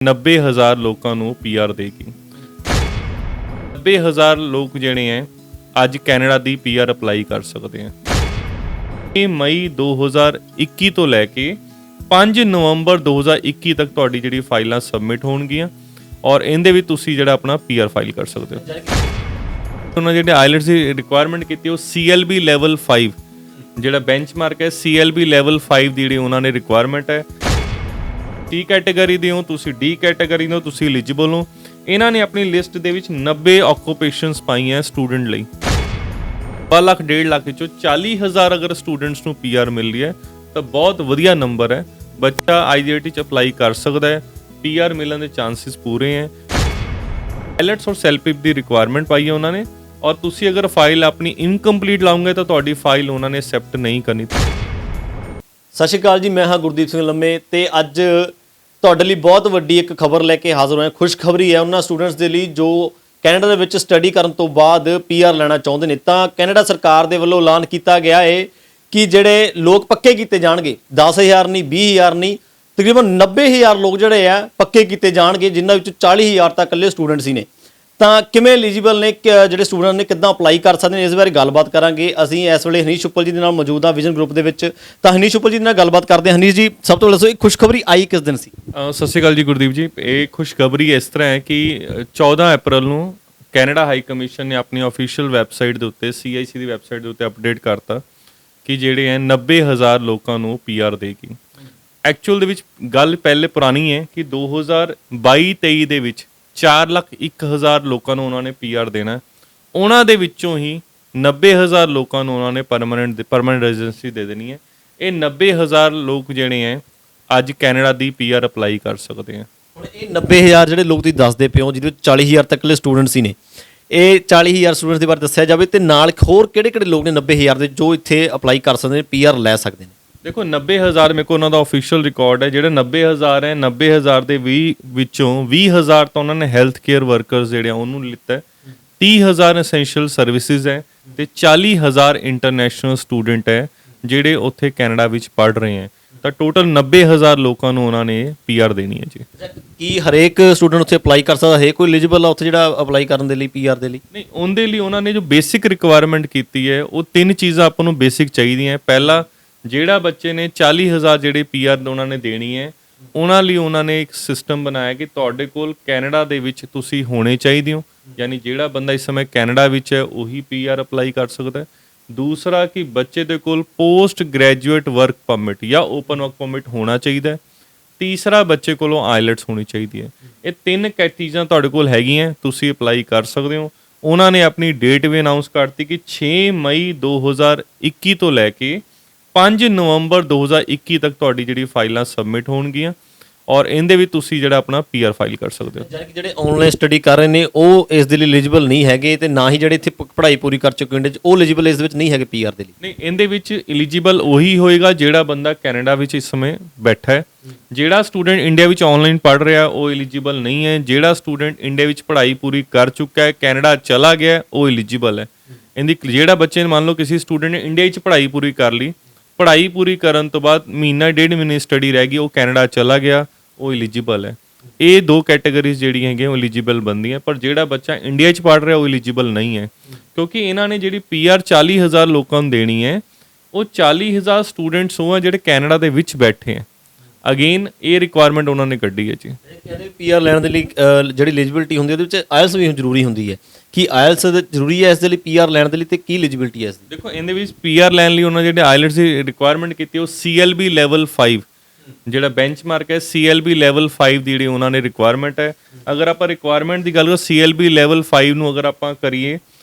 90,000 ਲੋਕਾਂ ਨੂੰ ਪੀਆਰ ਦੇਗੀ। 90,000 ਲੋਕ ਜਿਹੜੇ ਹੈ ਅੱਜ ਕੈਨੇਡਾ ਦੀ ਪੀਆਰ ਅਪਲਾਈ ਕਰ ਸਕਦੇ ਆ। ਇਹ ਮਈ 2021 ਤੋਂ ਲੈ ਕੇ 5 ਨਵੰਬਰ 2021 ਤੱਕ ਤੁਹਾਡੀ ਜਿਹੜੀ ਫਾਈਲਾਂ ਸਬਮਿਟ ਹੋਣਗੀਆਂ ਔਰ ਇਹਦੇ ਵਿੱਚ ਤੁਸੀਂ ਜਿਹੜਾ ਆਪਣਾ ਪੀਆਰ ਫਾਈਲ ਕਰ ਸਕਦੇ ਹੋ। ਉਹਨਾਂ ਜਿਹੜੇ ਆਈਲੈਟਸ ਦੀ ਰਿਕੁਆਇਰਮੈਂਟ ਕੀਤੀ ਉਹ CLB ਲੈਵਲ 5 ਜਿਹੜਾ ਬੈਂਚਮਾਰਕ ਹੈ CLB ਲੈਵਲ 5 ਦੀ ਜਿਹੜੀ ਉਹਨਾਂ ਨੇ ਰਿਕੁਆਇਰਮੈਂਟ ਹੈ। ਟੀ ਕੈਟਾਗਰੀ ਦੇ ਹੋ ਤੁਸੀਂ, ਡੀ ਕੈਟਾਗਰੀ ਦੇ ਹੋ ਤੁਸੀਂ ਐਲੀਜੀਬਲ ਹੋ। ਇਹਨਾਂ ਨੇ ਆਪਣੀ ਲਿਸਟ ਦੇ ਵਿੱਚ 90 ਆਕੂਪੇਸ਼ਨਸ ਪਾਈਆਂ ਸਟੂਡੈਂਟ ਲਈ। 1 ਲੱਖ 1.5 ਲੱਖ ਚੋਂ 40,000 ਅਗਰ ਸਟੂਡੈਂਟਸ ਨੂੰ ਪੀਆਰ ਮਿਲ ਰਹੀ ਹੈ ਤਾਂ ਬਹੁਤ ਵਧੀਆ ਨੰਬਰ ਹੈ। ਬੱਚਾ IGT 'ਚ ਅਪਲਾਈ ਕਰ ਸਕਦਾ ਹੈ, ਪੀਆਰ ਮਿਲਣ ਦੇ ਚਾਂਸਿਸ ਪੂਰੇ ਹੈ। ਆਈਲੈਟਸ ਔਰ ਸੈਲਪਿਪ ਦੀ ਰਿਕੁਆਇਰਮੈਂਟ ਪਾਈ ਹੈ ਉਹਨਾਂ ਨੇ ਔਰ ਤੁਸੀਂ ਅਗਰ ਫਾਈਲ ਆਪਣੀ ਇਨਕੰਪਲੀਟ ਲਾਉਂਗੇ ਤਾਂ ਤੁਹਾਡੀ ਫਾਈਲ ਉਹਨਾਂ ਨੇ ਐਕਸੈਪਟ ਨਹੀਂ ਕਰਨੀ। ਸਤਿ ਸ਼੍ਰੀ ਅਕਾਲ ਜੀ, ਮੈਂ ਹਾਂ ਗੁਰਦੀਪ ਸਿੰਘ ਲੰਮੇ ਤੇ ਅੱਜ ਤੁਹਾਡੇ ਲਈ ਬਹੁਤ ਵੱਡੀ ਇੱਕ ਖਬਰ ਲੈ ਕੇ ਹਾਜ਼ਰ ਹੋਇਆ। ਖੁਸ਼ਖਬਰੀ ਹੈ ਉਹਨਾਂ ਸਟੂਡੈਂਟਸ ਦੇ ਲਈ ਜੋ ਕੈਨੇਡਾ ਦੇ ਵਿੱਚ ਸਟੱਡੀ ਕਰਨ ਤੋਂ ਬਾਅਦ ਪੀਆਰ ਲੈਣਾ ਚਾਹੁੰਦੇ ਨੇ। ਤਾਂ ਕੈਨੇਡਾ ਸਰਕਾਰ ਦੇ ਵੱਲੋਂ ਐਲਾਨ ਕੀਤਾ ਗਿਆ ਹੈ ਕਿ ਜਿਹੜੇ ਲੋਕ ਪੱਕੇ ਕੀਤੇ ਜਾਣਗੇ, 10,000 ਨਹੀਂ, 20,000 ਨਹੀਂ, ਤਕਰੀਬਨ 90,000 ਲੋਕ ਜਿਹੜੇ ਆ ਪੱਕੇ ਕੀਤੇ ਜਾਣਗੇ, ਜਿਨ੍ਹਾਂ ਵਿੱਚੋਂ 40,000 ਤਾਂ ਇਕੱਲੇ ਸਟੂਡੈਂਟਸ ਹੀ ਨੇ। ਤਾਂ ਕਿਵੇਂ ਐਲੀਜੀਬਲ ਨੇ ਜਿਹੜੇ ਸਟੂਡੈਂਟ ਨੇ, ਕਿੱਦਾਂ ਅਪਲਾਈ ਕਰ ਸਕਦੇ ਨੇ, ਇਸ ਬਾਰੇ ਗੱਲਬਾਤ ਕਰਾਂਗੇ। ਅਸੀਂ ਇਸ ਵੇਲੇ ਹਨੀਸ਼ ਉੱਪਲ ਜੀ ਦੇ ਨਾਲ ਮੌਜੂਦ ਹਾਂ ਵਿਜ਼ਨ ਗਰੁੱਪ ਦੇ ਵਿੱਚ। ਤਾਂ ਹਨੀਸ਼ ਉੱਪਲ ਜੀ ਨਾਲ ਗੱਲਬਾਤ ਕਰਦੇ ਹਾਂ। ਹਨੀਸ਼ ਜੀ, ਸਭ ਤੋਂ ਪਹਿਲਾਂ ਦੱਸੋ ਇਹ ਖੁਸ਼ਖਬਰੀ ਆਈ ਕਿਸ ਦਿਨ ਸੀ? ਸਤਿ ਸ਼੍ਰੀ ਅਕਾਲ ਜੀ ਗੁਰਦੀਪ ਜੀ। ਇਹ ਖੁਸ਼ਖਬਰੀ ਇਸ ਤਰ੍ਹਾਂ ਹੈ ਕਿ 14 ਅਪ੍ਰੈਲ ਨੂੰ ਕੈਨੇਡਾ ਹਾਈ ਕਮਿਸ਼ਨ ਨੇ ਆਪਣੀ ਆਫੀਸ਼ੀਅਲ ਵੈਬਸਾਈਟ ਦੇ ਉੱਤੇ CIC ਦੀ ਵੈਬਸਾਈਟ ਦੇ ਉੱਤੇ ਅਪਡੇਟ ਕਰਤਾ ਕਿ ਜਿਹੜੇ ਹੈ 90,000 ਲੋਕਾਂ ਨੂੰ ਪੀਆਰ ਦੇਗੀ। ਐਕਚੁਅਲ ਦੇ ਵਿੱਚ ਗੱਲ ਪਹਿਲੇ ਪੁਰਾਣੀ ਹੈ ਕਿ 2022-23 ਦੇ ਵਿੱਚ 4,01,000 ਲੋਕਾਂ ਨੂੰ ਉਹਨਾਂ ਨੇ ਪੀਆਰ ਦੇਣਾ। ਉਹਨਾਂ ਦੇ ਵਿੱਚੋਂ ਹੀ 90,000 ਲੋਕਾਂ ਨੂੰ ਉਹਨਾਂ ਨੇ ਪਰਮਾਨੈਂਟ ਰੈਜ਼ੀਡੈਂਸੀ ਦੇ ਦੇਣੀ ਹੈ। ਇਹ 90,000 ਲੋਕ ਜਿਹੜੇ ਹੈ ਅੱਜ ਕੈਨੇਡਾ ਦੀ ਪੀਆਰ ਅਪਲਾਈ ਕਰ ਸਕਦੇ ਆ। ਹੁਣ ਇਹ 90,000 ਜਿਹੜੇ ਲੋਕ ਤੁਸੀਂ ਦੱਸਦੇ ਪਏ ਹੋ, ਜਿਹਦੇ ਵਿੱਚ 40,000 ਤੱਕਲੇ ਸਟੂਡੈਂਟਸ ਹੀ ਨੇ, ਇਹ 40,000 ਸਟੂਡੈਂਟਸ ਦੇ ਬਾਰੇ ਦੱਸਿਆ ਜਾਵੇ ਤੇ ਨਾਲ ਹੋਰ ਕਿਹੜੇ ਲੋਕ ਨੇ 90,000 ਦੇ ਜੋ ਇੱਥੇ ਅਪਲਾਈ ਕਰ ਸਕਦੇ ਨੇ, ਪੀਆਰ ਲੈ ਸਕਦੇ ਨੇ? ਦੇਖੋ 90,000 ਮੇਰੇ ਕੋਲ ਉਹਨਾਂ ਦਾ ਆਫੀਸ਼ੀਅਲ ਰਿਕਾਰਡ ਹੈ। ਜਿਹੜੇ 90,000 ਹੈ, 90,000 ਦੇ ਵਿੱਚੋਂ 20,000 ਤਾਂ ਉਹਨਾਂ ਨੇ ਹੈਲਥ ਕੇਅਰ ਵਰਕਰਸ ਜਿਹੜੇ ਉਹਨੂੰ ਲਿੱਤਾ ਹੈ, 30,000 ਐਸੈਂਸ਼ੀਅਲ ਸਰਵਿਸਿਜ਼ ਹੈ ਤੇ 40,000 ਇੰਟਰਨੈਸ਼ਨਲ ਸਟੂਡੈਂਟ ਹੈ ਜਿਹੜੇ ਉੱਥੇ ਕੈਨੇਡਾ ਵਿੱਚ ਪੜ੍ਹ ਰਹੇ ਹੈ। ਤਾਂ ਟੋਟਲ 90,000 ਲੋਕਾਂ ਨੂੰ ਉਹਨਾਂ ਨੇ ਪੀਆਰ ਦੇਣੀ ਹੈ ਜੀ। ਕੀ ਹਰੇਕ ਸਟੂਡੈਂਟ ਉੱਥੇ ਅਪਲਾਈ ਕਰ ਸਕਦਾ ਹੈ? ਕੋਈ ਐਲੀਜੀਬਲ ਆ ਉੱਥੇ ਜਿਹੜਾ ਅਪਲਾਈ ਕਰਨ ਦੇ ਲਈ, ਪੀਆਰ ਦੇ ਲਈ? ਨਹੀਂ, ਉਹਦੇ ਲਈ ਉਹਨਾਂ ਨੇ ਜੋ ਬੇਸਿਕ ਰਿਕੁਆਇਰਮੈਂਟ ਕੀਤੀ ਹੈ ਉਹ 3 ਚੀਜ਼ਾਂ ਆਪਾਂ ਨੂੰ ਬੇਸਿਕ ਚਾਹੀਦੀਆਂ। ਪਹਿਲਾ, ਜਿਹੜਾ ਬੱਚੇ ਨੇ 40,000 ਜਿਹੜੇ ਪੀਆਰ ਉਹਨਾਂ ਨੇ ਦੇਣੀ ਹੈ, ਉਹਨਾਂ ਲਈ ਉਹਨਾਂ ਨੇ ਇੱਕ ਸਿਸਟਮ ਬਣਾਇਆ ਕਿ ਤੁਹਾਡੇ ਕੋਲ ਕੈਨੇਡਾ ਦੇ ਵਿੱਚ ਤੁਸੀਂ ਹੋਣੇ ਚਾਹੀਦੇ ਹੋ, ਯਾਨੀ ਜਿਹੜਾ ਬੰਦਾ ਇਸ ਸਮੇਂ ਕੈਨੇਡਾ ਵਿੱਚ ਹੈ ਉਹੀ ਪੀਆਰ ਅਪਲਾਈ ਕਰ ਸਕਦਾ ਹੈ। ਦੂਸਰਾ ਕਿ ਬੱਚੇ ਦੇ ਕੋਲ ਪੋਸਟ ਗ੍ਰੈਜੂਏਟ ਵਰਕ ਪਰਮਿਟ ਜਾਂ ਓਪਨ ਵਰਕ ਪਰਮਿਟ ਹੋਣਾ ਚਾਹੀਦਾ ਹੈ। ਤੀਸਰਾ, ਬੱਚੇ ਕੋਲੋਂ ਆਈਲੈਟਸ ਹੋਣੀ ਚਾਹੀਦੀ ਹੈ। ਇਹ 3 ਚੀਜ਼ਾਂ ਤੁਹਾਡੇ ਕੋਲ ਹੈਗੀਆਂ, ਤੁਸੀਂ ਅਪਲਾਈ ਕਰ ਸਕਦੇ ਹੋ। ਉਹਨਾਂ ਨੇ ਆਪਣੀ ਡੇਟ ਵੀ ਅਨਾਉਂਸ ਕਰਤੀ ਕਿ 6 ਮਈ 2021 ਤੋਂ ਲੈ ਕੇ 5 ਨਵੰਬਰ 2021 ਤੱਕ ਤੁਹਾਡੀ ਜਿਹੜੀ ਫਾਈਲਾਂ ਸਬਮਿਟ ਹੋਣਗੀਆਂ ਔਰ ਇਹਦੇ ਵਿੱਚ ਤੁਸੀਂ ਜਿਹੜਾ ਆਪਣਾ ਪੀਆਰ ਫਾਈਲ ਕਰ ਸਕਦੇ ਹੋ। ਯਾਨੀ ਕਿ ਜਿਹੜੇ ਆਨਲਾਈਨ ਸਟੱਡੀ ਕਰ ਰਹੇ ਨੇ ਉਹ ਇਸ ਦੇ ਲਈ ਐਲੀਜੀਬਲ ਨਹੀਂ ਹੈਗੇ ਤੇ ਨਾ ਹੀ ਜਿਹੜੇ ਇੱਥੇ ਪੜ੍ਹਾਈ ਪੂਰੀ ਕਰ ਚੁੱਕੇ ਇੰਡੀਆ 'ਚ ਉਹ ਐਲੀਜੀਬਲ ਇਸ ਦੇ ਵਿੱਚ ਨਹੀਂ ਹੈਗੇ ਪੀਆਰ ਦੇ ਲਈ? ਨਹੀਂ, ਇਹਦੇ ਵਿੱਚ ਐਲੀਜੀਬਲ ਉਹੀ ਹੋਏਗਾ ਜਿਹੜਾ ਬੰਦਾ ਕੈਨੇਡਾ ਵਿੱਚ ਇਸ ਸਮੇਂ ਬੈਠਾ ਹੈ। ਜਿਹੜਾ ਸਟੂਡੈਂਟ ਇੰਡੀਆ ਵਿੱਚ ਆਨਲਾਈਨ ਪੜ੍ਹ ਰਿਹਾ ਉਹ ਐਲੀਜੀਬਲ ਨਹੀਂ ਹੈ। ਜਿਹੜਾ ਸਟੂਡੈਂਟ ਇੰਡੀਆ ਵਿੱਚ ਪੜ੍ਹਾਈ ਪੂਰੀ ਕਰ ਚੁੱਕਾ ਹੈ, ਕੈਨੇਡਾ ਚਲਾ ਗਿਆ, ਉਹ ਐਲੀਜੀਬਲ ਹੈ। ਇਹਦੀ ਜਿਹੜਾ ਬੱਚੇ ਨੇ, ਮੰਨ ਲਓ ਕਿਸੇ ਸਟੂਡੈਂਟ ਨੇ ਇੰਡੀਆ ਵਿੱਚ ਪੜ੍ਹਾਈ ਪੂਰੀ ਕਰ ਲਈ, ਪੜ੍ਹਾਈ ਪੂਰੀ ਕਰਨ ਤੋਂ ਬਾਅਦ ਮਹੀਨਾ 1.5 ਮਹੀਨੇ ਸਟੱਡੀ ਰਹਿ ਗਈ, ਉਹ ਕੈਨੇਡਾ ਚਲਾ ਗਿਆ, ਉਹ ਐਲੀਜੀਬਲ ਹੈ। ਇਹ 2 ਕੈਟਾਗਰੀਜ਼ ਜਿਹੜੀਆਂ ਹੈਗੀਆਂ ਉਹ ਐਲੀਜੀਬਲ ਬਣਦੀਆਂ। ਪਰ ਜਿਹੜਾ ਬੱਚਾ ਇੰਡੀਆ 'ਚ ਪੜ੍ਹ ਰਿਹਾ ਉਹ ਐਲੀਜੀਬਲ ਨਹੀਂ ਹੈ, ਕਿਉਂਕਿ ਇਹਨਾਂ ਨੇ ਜਿਹੜੀ ਪੀਆਰ 40,000 ਲੋਕਾਂ ਨੂੰ ਦੇਣੀ ਹੈ, ਉਹ 40,000 ਸਟੂਡੈਂਟਸ ਉਹ ਆ ਜਿਹੜੇ ਕੈਨੇਡਾ ਦੇ ਵਿੱਚ ਬੈਠੇ ਹੈ। ਅਗੇਨ ਇਹ ਰਿਕੁਆਇਰਮੈਂਟ ਉਹਨਾਂ ਨੇ ਕੱਢੀ ਹੈ ਜੀ। ਕਹਿੰਦੇ ਪੀਆਰ ਲੈਣ ਦੇ ਲਈ ਜਿਹੜੀ ਐਲੀਜੀਬਿਲਟੀ ਹੁੰਦੀ ਉਹਦੇ ਵਿੱਚ ਆਇਲਸ ਵੀ ਜ਼ਰੂਰੀ ਹੁੰਦੀ ਹੈ। ਕੀ ਆਇਲਸ ਜ਼ਰੂਰੀ ਹੈ ਇਸ ਦੇ ਲਈ, ਪੀਆਰ ਲੈਣ ਦੇ ਲਈ, ਤੇ ਕੀ ਐਲੀਜੀਬਿਲਟੀ ਹੈ ਇਸ ਦੀ? ਦੇਖੋ ਇਹਦੇ ਵਿੱਚ ਪੀਆਰ ਲੈਣ ਲਈ ਉਹਨਾਂ ਜਿਹੜੇ ਆਈਲੈਟਸ ਦੀ ਰਿਕੁਆਇਰਮੈਂਟ ਕੀਤੀ ਉਹ CLB ਲੈਵਲ 5 ਜਿਹੜਾ ਬੈਂਚਮਾਰਕ ਹੈ CLB ਲੈਵਲ 5 ਦੀ ਜਿਹੜੀ ਉਹਨਾਂ ਨੇ ਰਿਕੁਆਇਰਮੈਂਟ ਹੈ। ਅਗਰ ਆਪਾਂ ਰਿਕੁਆਇਰਮੈਂਟ ਦੀ ਗੱਲ ਕਰੀਏ CLB ਲੈਵਲ 5 ਨੂੰ ਅਗਰ ਆਪਾਂ ਕਰੀਏ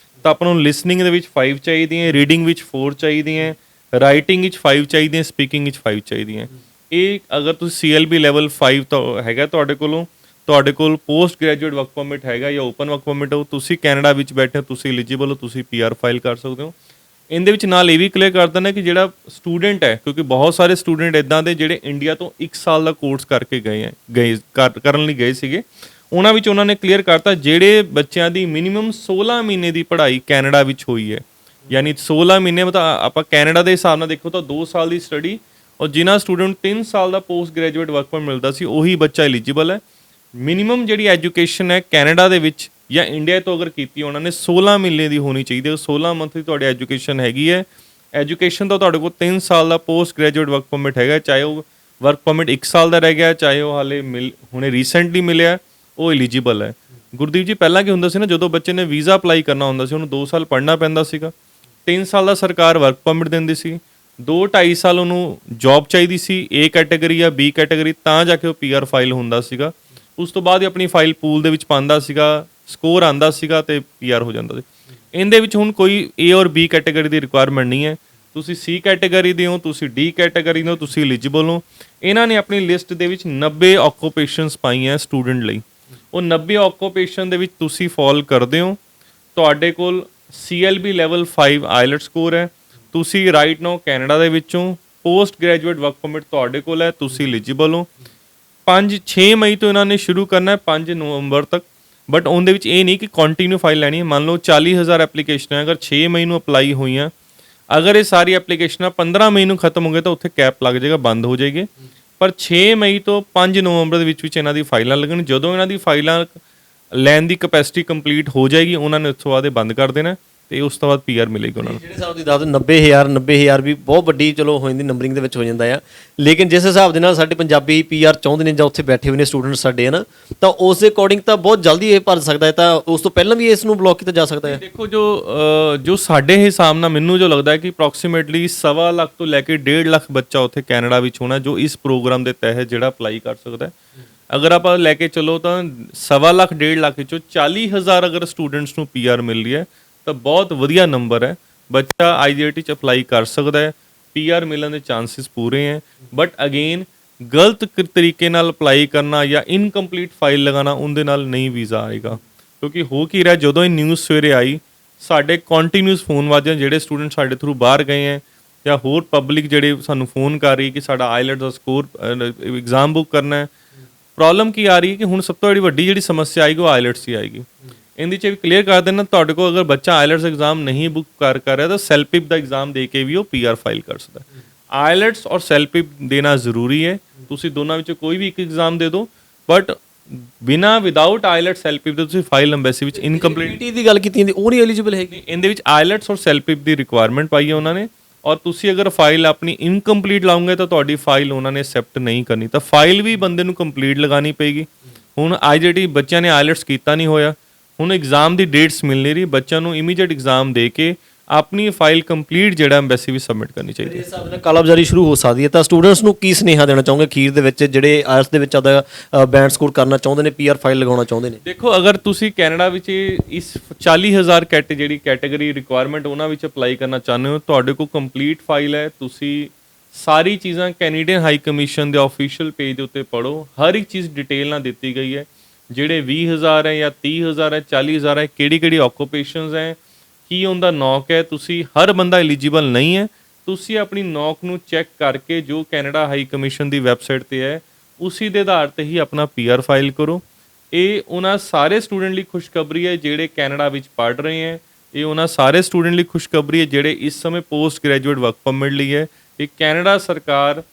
ਤਾਂ ਆਪਾਂ ਨੂੰ ਲਿਸਨਿੰਗ ਦੇ ਵਿੱਚ 5 ਚਾਹੀਦੀਆਂ, ਰੀਡਿੰਗ ਵਿੱਚ 4 ਚਾਹੀਦੀਆਂ, ਰਾਈਟਿੰਗ ਵਿੱਚ 5 ਚਾਹੀਦੀਆਂ, ਸਪੀਕਿੰਗ ਵਿੱਚ 5 ਚਾਹੀਦੀਆਂ। ਇਹ ਅਗਰ ਤੁਸੀਂ CLB ਲੈਵਲ 5 ਤਾਂ ਹੈਗਾ ਤੁਹਾਡੇ ਕੋਲ ਪੋਸਟ ਗ੍ਰੈਜੂਏਟ ਵਰਕ ਪਰਮਿਟ ਹੈਗਾ ਜਾਂ ਓਪਨ ਵਰਕ ਪਰਮਿਟ ਹੋ, ਤੁਸੀਂ ਕੈਨੇਡਾ ਵਿੱਚ ਬੈਠੇ ਹੋ, ਤੁਸੀਂ ਐਲੀਜੀਬਲ ਹੋ, ਤੁਸੀਂ ਪੀਆਰ ਫਾਈਲ ਕਰ ਸਕਦੇ ਹੋ। ਇਹਦੇ ਵਿੱਚ ਨਾਲ ਇਹ ਵੀ ਕਲੀਅਰ ਕਰ ਦਿੰਦਾ ਕਿ ਜਿਹੜਾ ਸਟੂਡੈਂਟ ਹੈ, ਕਿਉਂਕਿ ਬਹੁਤ ਸਾਰੇ ਸਟੂਡੈਂਟ ਇੱਦਾਂ ਦੇ ਜਿਹੜੇ ਇੰਡੀਆ ਤੋਂ 1 ਸਾਲ ਦਾ ਕੋਰਸ ਕਰਕੇ ਕਰਨ ਲਈ ਗਏ ਸੀਗੇ, ਉਹਨਾਂ ਵਿੱਚ ਉਹਨਾਂ ਨੇ ਕਲੀਅਰ ਕਰਤਾ ਜਿਹੜੇ ਬੱਚਿਆਂ ਦੀ ਮਿਨੀਮਮ 16 ਮਹੀਨੇ ਦੀ ਪੜ੍ਹਾਈ ਕੈਨੇਡਾ ਵਿੱਚ ਹੋਈ ਹੈ, ਯਾਨੀ 16 ਮਹੀਨੇ ਮਤਲਬ ਆਪਾਂ ਕੈਨੇਡਾ ਦੇ ਹਿਸਾਬ ਨਾਲ ਦੇਖੋ ਤਾਂ 2 ਸਾਲ ਦੀ ਸਟੱਡੀ, ਔਰ ਜਿਨ੍ਹਾਂ ਸਟੂਡੈਂਟ 3 ਸਾਲ ਦਾ ਪੋਸਟ ਗ੍ਰੈਜੂਏਟ ਵਰਕ ਪਰਮਿਟ ਮਿਲਦਾ ਸੀ ਉਹੀ ਬੱਚਾ ਐਲੀਜੀਬਲ ਹੈ। ਮਿਨੀਮਮ ਜਿਹੜੀ ਐਜੂਕੇਸ਼ਨ ਹੈ ਕੈਨੇਡਾ ਦੇ ਵਿੱਚ ਜਾਂ ਇੰਡੀਆ ਤੋਂ ਅਗਰ ਕੀਤੀ ਉਹਨਾਂ ਨੇ 16 ਮਹੀਨੇ ਦੀ ਹੋਣੀ ਚਾਹੀਦੀ ਹੈ। 16 ਮੰਥ ਦੀ ਤੁਹਾਡੀ ਐਜੂਕੇਸ਼ਨ ਹੈਗੀ ਹੈ। ਐਜੂਕੇਸ਼ਨ ਦਾ ਤੁਹਾਡੇ ਕੋਲ 3 ਸਾਲ ਦਾ ਪੋਸਟ ਗ੍ਰੈਜੂਏਟ ਵਰਕ ਪਰਮਿਟ ਹੈਗਾ, ਚਾਹੇ ਉਹ ਵਰਕ ਪਰਮਿਟ 1 ਸਾਲ ਦਾ ਰਹਿ ਗਿਆ, ਚਾਹੇ ਉਹ ਹਾਲੇ ਹੁਣੇ ਰੀਸੈਂਟਲੀ ਮਿਲਿਆ, ਉਹ ਐਲੀਜੀਬਲ ਹੈ। ਗੁਰਦੀਪ ਜੀ ਪਹਿਲਾਂ ਕੀ ਹੁੰਦਾ ਸੀ ਨਾ, ਜਦੋਂ ਬੱਚੇ ਨੇ ਵੀਜ਼ਾ ਅਪਲਾਈ ਕਰਨਾ ਹੁੰਦਾ ਸੀ ਉਹਨੂੰ 2 ਸਾਲ ਪੜ੍ਹਨਾ ਪੈਂਦਾ ਸੀਗਾ, 3 ਸਾਲ ਦਾ ਸਰਕਾਰ ਵਰਕ ਪਰਮਿਟ ਦਿੰਦੀ ਸੀ, 2-2.5 ਸਾਲ ਉਹਨੂੰ ਜੌਬ ਚਾਹੀਦੀ ਸੀ ਏ ਕੈਟਾਗਰੀ ਜਾਂ ਬੀ ਕੈਟਾਗਰੀ, ਤਾਂ ਜਾ ਕੇ ਉਹ ਪੀਆਰ ਫਾਈਲ ਹੁੰਦਾ ਸੀਗਾ। ਉਸ ਤੋਂ ਬਾਅਦ ਹੀ ਆਪਣੀ ਫਾਈਲ ਪੂਲ ਦੇ ਵਿੱਚ ਪਾਉਂਦਾ ਸੀਗਾ, ਸਕੋਰ ਆਂਦਾ ਸੀਗਾ ਤੇ ਪੀਆਰ ਹੋ ਜਾਂਦਾ ਸੀ। ਇਹਦੇ ਵਿੱਚ ਹੁਣ ਕੋਈ ਏ ਔਰ ਬੀ ਕੈਟਾਗਰੀ ਦੀ ਰਿਕੁਆਇਰਮੈਂਟ ਨਹੀਂ ਹੈ। ਤੁਸੀਂ ਸੀ ਕੈਟਾਗਰੀ ਦੇ ਹੋ, ਤੁਸੀਂ ਡੀ ਕੈਟਾਗਰੀ ਦੇ ਹੋ, ਤੁਸੀਂ ਐਲੀਜੀਬਲ ਹੋ। ਇਹਨਾਂ ਨੇ ਆਪਣੀ ਲਿਸਟ ਦੇ ਵਿੱਚ 90 ਆਕੂਪੇਸ਼ਨਸ ਪਾਈਆਂ ਸਟੂਡੈਂਟ ਲਈ। ਉਹ 90 ਆਕੂਪੇਸ਼ਨ ਦੇ ਵਿੱਚ ਤੁਸੀਂ ਫਾਲ ਕਰਦੇ ਹੋ। ਤੁਹਾਡੇ ਕੋਲ CLB ਲੈਵਲ 5 ਆਈਲੈਟ ਸਕੋਰ ਹੈ, ਤੁਸੀਂ ਰਾਈਟ ਨਾਓ ਕੈਨੇਡਾ ਦੇ ਵਿੱਚੋਂ, ਪੋਸਟ ਗ੍ਰੈਜੂਏਟ ਵਰਕ ਪਰਮਿਟ ਤੁਹਾਡੇ ਕੋਲ ਹੈ, ਤੁਸੀਂ ਐਲੀਜੀਬਲ ਹੋ। 6 ਮਈ ਤੋਂ ਇਹਨਾਂ ਨੇ ਸ਼ੁਰੂ ਕਰਨਾ ਹੈ 5 ਨਵੰਬਰ ਤੱਕ, ਬਟ ਉਹਦੇ ਵਿੱਚ ਇਹ ਨਹੀਂ ਕਿ ਕੰਟੀਨਿਊ ਫਾਈਲ ਲੈਣੀ ਹੈ। ਮੰਨ ਲਓ 40,000 ਐਪਲੀਕੇਸ਼ਨਾਂ ਅਗਰ 6 ਮਈ ਨੂੰ ਅਪਲਾਈ ਹੋਈਆਂ, ਅਗਰ ਇਹ ਸਾਰੀ ਐਪਲੀਕੇਸ਼ਨਾਂ 15 ਮਈ ਨੂੰ ਖਤਮ ਹੋ ਗਏ ਤਾਂ ਉੱਥੇ ਕੈਪ ਲੱਗ ਜਾਏਗਾ, ਬੰਦ ਹੋ ਜਾਏਗੀ। ਪਰ 6 ਮਈ ਤੋਂ 5 ਨਵੰਬਰ ਦੇ ਵਿੱਚ ਇਹਨਾਂ ਦੀ ਫਾਈਲਾਂ ਲੱਗਣ। ਜਦੋਂ ਇਹਨਾਂ ਦੀ ਫਾਈਲਾਂ ਲੈਣ ਦੀ ਕਪੈਸਿਟੀ ਕੰਪਲੀਟ ਹੋ ਜਾਏਗੀ, ਉਹਨਾਂ ਨੇ ਉਸ ਤੋਂ ਬਾਅਦ ਇਹ ਬੰਦ ਕਰ ਦੇਣਾ ਤੇ ਉਸ ਤੋਂ ਬਾਅਦ ਪੀਆਰ ਮਿਲੇਗੀ ਉਹਨਾਂ ਨੂੰ। ਜਿਹੜੇ ਹਿਸਾਬ ਦੀ ਦੱਸ 90,000 ਵੀ ਬਹੁਤ ਵੱਡੀ ਚਲੋ ਹੋ ਜਾਂਦੀ, ਨੰਬਰਿੰਗ ਦੇ ਵਿੱਚ ਹੋ ਜਾਂਦਾ ਆ। ਲੇਕਿਨ ਜਿਸ ਹਿਸਾਬ ਦੇ ਨਾਲ ਸਾਡੇ ਪੰਜਾਬੀ ਪੀਆਰ ਚਾਹੁੰਦੇ ਨੇ ਜਾਂ ਉੱਥੇ ਬੈਠੇ ਹੋਏ ਨੇ ਸਟੂਡੈਂਟ ਸਾਡੇ ਹਨ, ਤਾਂ ਉਸ ਦੇ ਅਕੋਰਡਿੰਗ ਤਾਂ ਬਹੁਤ ਜਲਦੀ ਇਹ ਭਰ ਸਕਦਾ ਹੈ, ਤਾਂ ਉਸ ਤੋਂ ਪਹਿਲਾਂ ਵੀ ਇਸ ਨੂੰ ਬਲੌਕ ਕੀਤਾ ਜਾ ਸਕਦਾ ਹੈ। ਦੇਖੋ ਜੋ ਸਾਡੇ ਹਿਸਾਬ ਨਾਲ ਮੈਨੂੰ ਜੋ ਲੱਗਦਾ ਹੈ ਕਿ ਅਪਰੋਕਸੀਮੇਟਲੀ 1.25 ਲੱਖ ਤੋਂ ਲੈ ਕੇ 1.5 ਲੱਖ ਬੱਚਾ ਉੱਥੇ ਕੈਨੇਡਾ ਵਿੱਚ ਹੋਣਾ ਜੋ ਇਸ ਪ੍ਰੋਗਰਾਮ ਦੇ ਤਹਿਤ ਜਿਹੜਾ ਅਪਲਾਈ ਕਰ ਸਕਦਾ ਹੈ। ਅਗਰ ਆਪਾਂ ਲੈ ਕੇ ਚੱਲੋ ਤਾਂ 1.25 ਲੱਖ 1.5 ਲੱਖ ਵਿੱਚੋਂ 40,000 ਅਗਰ ਸਟੂਡੈਂਟਸ ਨੂੰ ਪੀਆਰ ਮਿਲ ਰਹੀ ਹੈ ਤਾਂ ਬਹੁਤ ਵਧੀਆ ਨੰਬਰ ਹੈ। ਬੱਚਾ IGT 'ਚ ਅਪਲਾਈ ਕਰ ਸਕਦਾ ਹੈ, ਪੀਆਰ ਮਿਲਣ ਦੇ ਚਾਂਸਿਸ ਪੂਰੇ ਹੈ। ਬਟ ਅਗੇਨ ਗਲਤ ਤਰੀਕੇ ਨਾਲ ਅਪਲਾਈ ਕਰਨਾ ਜਾਂ ਇਨਕੰਪਲੀਟ ਫਾਈਲ ਲਗਾਉਣਾ, ਉਹਦੇ ਨਾਲ ਨਹੀਂ ਵੀਜ਼ਾ ਆਏਗਾ। ਕਿਉਂਕਿ ਹੋ ਕੀ ਰਿਹਾ, ਜਦੋਂ ਇਹ ਨਿਊਜ਼ ਸਵੇਰੇ ਆਈ ਸਾਡੇ ਕੰਟੀਨਿਊਸ ਫੋਨ ਵੱਜਦੇ, ਜਿਹੜੇ ਸਟੂਡੈਂਟ ਸਾਡੇ ਥਰੂ ਬਾਹਰ ਗਏ ਹੈ ਜਾਂ ਹੋਰ ਪਬਲਿਕ ਜਿਹੜੇ ਸਾਨੂੰ ਫੋਨ ਕਰ ਰਹੀ ਕਿ ਸਾਡਾ ਆਈਲੈਟਸ ਦਾ ਸਕੋਰ ਐਗਜ਼ਾਮ ਬੁੱਕ ਕਰਨਾ ਹੈ। ਪ੍ਰੋਬਲਮ ਕੀ ਆ ਰਹੀ ਹੈ ਕਿ ਹੁਣ ਸਭ ਤੋਂ ਵੱਡੀ ਜਿਹੜੀ ਸਮੱਸਿਆ ਆਏਗੀ ਉਹ ਆਈਲੈਟਸ ਹੀ ਆਏਗੀ। ਇਹਦੇ 'ਚ ਵੀ ਕਲੀਅਰ ਕਰ ਦੇਣਾ, ਤੁਹਾਡੇ ਕੋਲ ਅਗਰ ਬੱਚਾ ਆਈਲੈਟਸ ਐਗਜ਼ਾਮ ਨਹੀਂ ਬੁੱਕ ਕਰ ਰਿਹਾ ਤਾਂ ਸੈਲਪਿਪ ਦਾ ਐਗਜ਼ਾਮ ਦੇ ਕੇ ਵੀ ਉਹ ਪੀਆਰ ਫਾਈਲ ਕਰ ਸਕਦਾ। ਆਈਲੈਟਸ ਔਰ ਸੈਲਪਿਪ ਦੇਣਾ ਜ਼ਰੂਰੀ ਹੈ। ਤੁਸੀਂ ਦੋਨਾਂ ਵਿੱਚੋਂ ਕੋਈ ਵੀ ਇੱਕ ਐਗਜ਼ਾਮ ਦੇ ਦਿਓ, ਬਟ ਵਿਦਾਊਟ ਆਈਲੈਟਸ ਸੈਲਪਿਪ ਦੇ ਤੁਸੀਂ ਫਾਈਲ ਐਮਬੈਸੀ ਵਿੱਚ ਇਨਕੰਪਲੀਟ ਦੀ ਗੱਲ ਕੀਤੀ ਜਾਂਦੀ, ਉਹ ਨਹੀਂ ਐਲੀਜੀਬਲ ਹੈਗੀ। ਇਹਦੇ ਵਿੱਚ ਆਈਲੈਟਸ ਔਰ ਸੈਲਪਿਪ ਦੀ ਰਿਕੁਆਇਰਮੈਂਟ ਪਾਈ ਹੈ ਉਹਨਾਂ ਨੇ, ਔਰ ਤੁਸੀਂ ਅਗਰ ਫਾਈਲ ਆਪਣੀ ਇਨਕੰਪਲੀਟ ਲਾਉਂਗੇ ਤਾਂ ਤੁਹਾਡੀ ਫਾਈਲ ਉਹਨਾਂ ਨੇ ਐਕਸੈਪਟ ਨਹੀਂ ਕਰਨੀ, ਤਾਂ ਫਾਈਲ ਵੀ ਬੰਦੇ ਨੂੰ ਕੰਪਲੀਟ ਲਗਾਉਣੀ ਪਏਗੀ। ਹੁਣ IGT ਬੱਚਿਆਂ ਨੇ ਆਈਲੈਟਸ ਕੀਤਾ ਨਹੀਂ ਹੋਇਆ, ਹੁਣ ਐਗਜ਼ਾਮ ਦੀ ਡੇਟਸ ਮਿਲ ਨਹੀਂ ਰਹੀ, ਬੱਚਿਆਂ ਨੂੰ ਇਮੀਡੀਏਟ ਐਗਜ਼ਾਮ ਦੇ ਕੇ ਆਪਣੀ ਫਾਈਲ ਕੰਪਲੀਟ ਜਿਹੜਾ ਐਮਬੈਸੀ ਵੀ ਸਬਮਿਟ ਕਰਨੀ ਚਾਹੀਦੀ ਹੈ। ਇਸ ਹਿਸਾਬ ਨਾਲ ਕਾਲਾਬਾਜ਼ਾਰੀ ਸ਼ੁਰੂ ਹੋ ਸਕਦੀ ਹੈ, ਤਾਂ ਸਟੂਡੈਂਟਸ ਨੂੰ ਕੀ ਸੁਨੇਹਾ ਦੇਣਾ ਚਾਹੋਗੇ ਅਖੀਰ ਦੇ ਵਿੱਚ, ਜਿਹੜੇ ਆਇਲਟਸ ਦੇ ਵਿੱਚ ਆਪਦਾ ਬੈਂਡ ਸਕੋਰ ਕਰਨਾ ਚਾਹੁੰਦੇ ਨੇ, ਪੀਆਰ ਫਾਈਲ ਲਗਾਉਣਾ ਚਾਹੁੰਦੇ ਨੇ? ਦੇਖੋ, ਅਗਰ ਤੁਸੀਂ ਕੈਨੇਡਾ ਵਿੱਚ ਇਸ 40,000 ਜਿਹੜੀ ਕੈਟਾਗਰੀ ਰਿਕੁਆਇਰਮੈਂਟ ਉਹਨਾਂ ਵਿੱਚ ਅਪਲਾਈ ਕਰਨਾ ਚਾਹੁੰਦੇ ਹੋ, ਤੁਹਾਡੇ ਕੋਲ ਕੰਪਲੀਟ ਫਾਈਲ ਹੈ, ਤੁਸੀਂ ਸਾਰੀ ਚੀਜ਼ਾਂ ਕੈਨੇਡੀਅਨ ਹਾਈ ਕਮਿਸ਼ਨ ਦੇ ਆਫੀਸ਼ੀਅਲ ਪੇਜ ਦੇ ਉੱਤੇ ਪੜ੍ਹੋ, ਹਰ ਇੱਕ ਚੀਜ਼ ਡਿਟੇਲ ਨਾਲ ਦਿੱਤੀ ਗਈ ਹੈ। ਜਿਹੜੇ 20,000 ਹੈ ਜਾਂ 30,000 ਹੈ, 40,000 ਹੈ, ਕਿਹੜੀ ਆਕੂਪੇਸ਼ਨਸ ਹੈ, ਕੀ ਉਹਦਾ ਨੌਕ ਹੈ, ਤੁਸੀਂ ਹਰ ਬੰਦਾ ਐਲੀਜੀਬਲ ਨਹੀਂ ਹੈ। ਤੁਸੀਂ ਆਪਣੀ ਨੌਕ ਨੂੰ ਚੈੱਕ ਕਰਕੇ ਜੋ ਕੈਨੇਡਾ ਹਾਈ ਕਮਿਸ਼ਨ ਦੀ ਵੈਬਸਾਈਟ ਤੇ ਹੈ ਉਸੀ ਦੇ ਆਧਾਰ ਤੇ ਹੀ ਆਪਣਾ ਪੀਆਰ ਫਾਈਲ ਕਰੋ। ਇਹ ਉਹਨਾਂ ਸਾਰੇ ਸਟੂਡੈਂਟ ਲਈ ਖੁਸ਼ਖਬਰੀ ਹੈ ਜਿਹੜੇ ਕੈਨੇਡਾ ਵਿੱਚ ਪੜ੍ਹ ਰਹੇ ਹੈ। ਇਹ ਉਹਨਾਂ ਸਾਰੇ ਸਟੂਡੈਂਟ ਲਈ ਖੁਸ਼ਖਬਰੀ ਹੈ ਜਿਹੜੇ ਇਸ ਸਮੇਂ ਪੋਸਟ ਗ੍ਰੈਜੂਏਟ ਵਰਕ ਪਰਮਿਟ ਲਈ ਹੈ। ਇਹ ਕੈਨੇਡਾ ਸਰਕਾਰ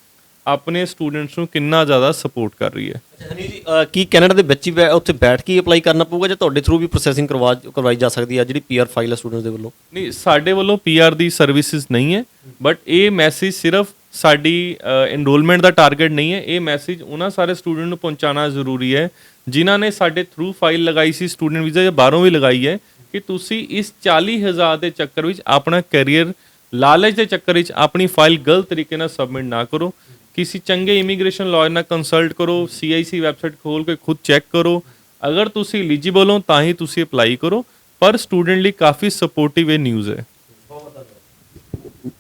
ਆਪਣੇ ਸਟੂਡੈਂਟਸ ਨੂੰ ਕਿੰਨਾ ਜ਼ਿਆਦਾ ਸਪੋਰਟ ਕਰ ਰਹੀ ਹੈ। ਹਨੀ ਜੀ, ਕੀ ਕੈਨੇਡਾ ਦੇ ਵਿੱਚ ਹੀ ਉੱਥੇ ਬੈਠ ਕੇ ਅਪਲਾਈ ਕਰਨਾ ਪਊਗਾ ਜਾਂ ਤੁਹਾਡੇ ਥਰੂ ਵੀ ਪ੍ਰੋਸੈਸਿੰਗ ਕਰਵਾਈ ਜਾ ਸਕਦੀ ਹੈ ਜਿਹੜੀ ਪੀਆਰ ਫਾਈਲ ਹੈ ਸਟੂਡੈਂਟਸ ਦੇ ਵੱਲੋਂ? ਨਹੀਂ, ਸਾਡੇ ਵੱਲੋਂ ਪੀਆਰ ਦੀ ਸਰਵਿਸਿਜ਼ ਨਹੀਂ ਹੈ, ਬਟ ਇਹ ਮੈਸੇਜ ਸਿਰਫ ਸਾਡੀ ਐਨਰੋਲਮੈਂਟ ਦਾ ਟਾਰਗੇਟ ਨਹੀਂ ਹੈ। ਇਹ ਮੈਸੇਜ ਉਹਨਾਂ ਸਾਰੇ ਸਟੂਡੈਂਟ ਨੂੰ ਪਹੁੰਚਾਉਣਾ ਜ਼ਰੂਰੀ ਹੈ ਜਿਨ੍ਹਾਂ ਨੇ ਸਾਡੇ ਥਰੂ ਫਾਈਲ ਲਗਾਈ ਸੀ ਸਟੂਡੈਂਟ ਵੀਜ਼ਾ ਜਾਂ ਬਾਹਰੋਂ ਵੀ ਲਗਾਈ ਹੈ, ਕਿ ਤੁਸੀਂ ਇਸ 40,000 ਦੇ ਚੱਕਰ ਵਿੱਚ ਆਪਣਾ ਕੈਰੀਅਰ ਲਾਲਚ ਦੇ ਚੱਕਰ ਵਿੱਚ ਆਪਣੀ ਫਾਈਲ ਗਲਤ ਤਰੀਕੇ ਨਾਲ ਸਬਮਿਟ ਨਾ ਕਰੋ। ਕਿਸੇ ਚੰਗੇ ਇਮੀਗ੍ਰੇਸ਼ਨ ਲਾਇਰ ਨਾਲ ਕੰਸਲਟ ਕਰੋ, CIC ਵੈਬਸਾਈਟ ਖੋਲ ਕੇ ਖੁਦ ਚੈੱਕ ਕਰੋ। ਅਗਰ ਤੁਸੀਂ ਐਲੀਜੀਬਲ ਹੋ ਤਾਂ ਹੀ ਤੁਸੀਂ ਅਪਲਾਈ ਕਰੋ, ਪਰ ਸਟੂਡੈਂਟ ਲਈ ਕਾਫੀ ਸਪੋਰਟਿਵ ਇਹ ਨਿਊਜ਼ ਹੈ।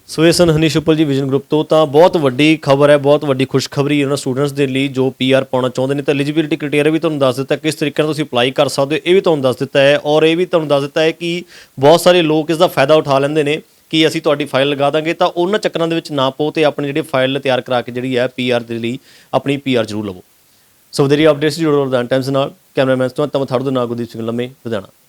ਸੋ ਇਹ ਸਨ ਹਨੀਸ਼ ਉੱਪਲ ਜੀ ਵਿਜ਼ਨ ਗਰੁੱਪ ਤੋਂ। ਤਾਂ ਬਹੁਤ ਵੱਡੀ ਖਬਰ ਹੈ, ਬਹੁਤ ਵੱਡੀ ਖੁਸ਼ਖਬਰੀ ਉਹਨਾਂ ਸਟੂਡੈਂਟਸ ਦੇ ਲਈ ਜੋ ਪੀਆਰ ਪਾਉਣਾ ਚਾਹੁੰਦੇ ਨੇ। ਤਾਂ ਐਲੀਜੀਬਿਲਿਟੀ ਕ੍ਰਾਈਟੇਰੀਆ ਵੀ ਤੁਹਾਨੂੰ ਦੱਸ ਦਿੱਤਾ, ਕਿਸ ਤਰੀਕੇ ਨਾਲ ਤੁਸੀਂ ਅਪਲਾਈ ਕਰ ਸਕਦੇ ਹੋ ਇਹ ਵੀ ਤੁਹਾਨੂੰ ਦੱਸ ਦਿੱਤਾ ਹੈ, ਔਰ ਇਹ ਵੀ ਤੁਹਾਨੂੰ ਦੱਸ ਦਿੱਤਾ ਹੈ ਕਿ ਬਹੁਤ ਸਾਰੇ ਲੋਕ ਇਸ ਦਾ ਫਾਇਦਾ ਉਠਾ ਲੈਂਦੇ ਨੇ ਕਿ ਅਸੀਂ ਤੁਹਾਡੀ ਫਾਈਲ ਲਗਾ ਦਾਂਗੇ। ਤਾਂ ਉਹਨਾਂ ਚੱਕਰਾਂ ਦੇ ਵਿੱਚ ਨਾ ਪਾਓ ਤੇ ਆਪਣੀ ਜਿਹੜੀ ਫਾਈਲ ਤਿਆਰ ਕਰਾ ਕੇ ਜਿਹੜੀ ਹੈ ਪੀਆਰ ਦੇ ਲਈ ਆਪਣੀ ਪੀਆਰ ਜ਼ਰੂਰ ਲਵੋ। ਸੋ ਵਧੇਰੀ ਅਪਡੇਟਸ ਜੁੜੋ ਲੁਧਿਆਣਾ ਟਾਈਮਸ ਨਾਲ। ਕੈਮਰਾਮੈਨ ਤੋਂ ਤਮ ਥਾੜੂ ਦੇ ਨਾਲ ਗੁਰਦੀਪ ਸਿੰਘ ਲੰਮੇ, ਲੁਧਿਆਣਾ।